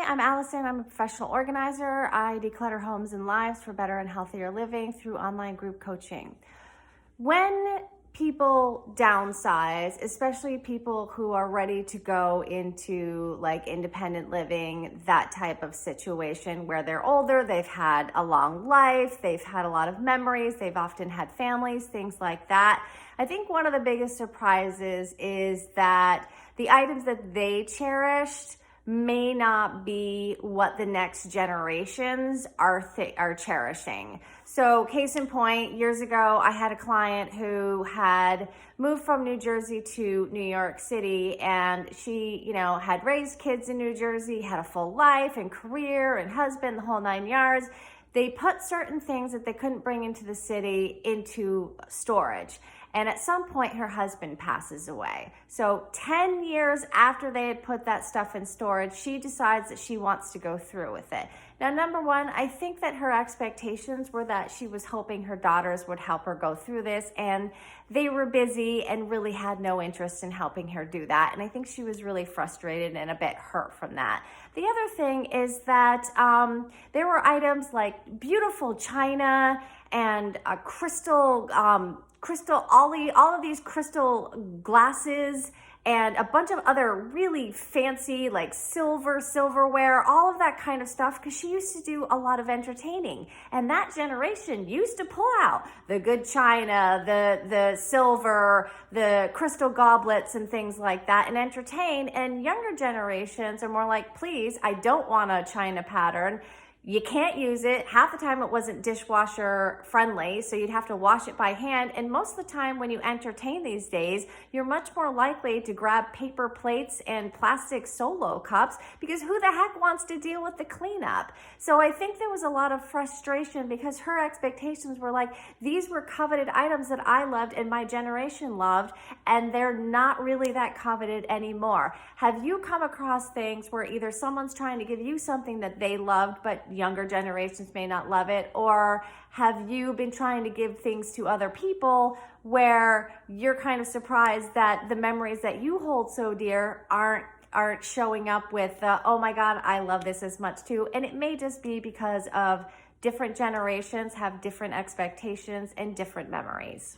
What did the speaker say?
Hi, I'm Allison. I'm a professional organizer. I declutter homes and lives for better and healthier living through online group coaching. When people downsize, especially people who are ready to go into like independent living, that type of situation where they're older, they've had a long life, they've had a lot of memories, they've often had families, things like that. I think one of the biggest surprises is that the items that they cherished may not be what the next generations are cherishing. So case in point, years ago, I had a client who had moved from New Jersey to New York City, and she, had raised kids in New Jersey, had a full life and career and husband, the whole 9 yards. They put certain things that they couldn't bring into the city into storage. And at some point, her husband passes away. So 10 years after they had put that stuff in storage, she decides that she wants to go through with it. Now, number one, I think that her expectations were that she was hoping her daughters would help her go through this, and they were busy and really had no interest in helping her do that. And I think she was really frustrated and a bit hurt from that. The other thing is that there were items like beautiful china and a crystal, all of these crystal glasses and a bunch of other really fancy like silverware, all of that kind of stuff, because she used to do a lot of entertaining. And that generation used to pull out the good china, the silver, the crystal goblets and things like that and entertain. And younger generations are more like, please, I don't want a china pattern. You can't use it. Half the time it wasn't dishwasher friendly, so you'd have to wash it by hand. And most of the time when you entertain these days, you're much more likely to grab paper plates and plastic solo cups, because who the heck wants to deal with the cleanup? So I think there was a lot of frustration because her expectations were like, these were coveted items that I loved and my generation loved, and they're not really that coveted anymore. Have you come across things where either someone's trying to give you something that they loved, but younger generations may not love it, or have you been trying to give things to other people where you're kind of surprised that the memories that you hold so dear aren't showing up with oh my God, I love this as much too? And it may just be because of different generations have different expectations and different memories.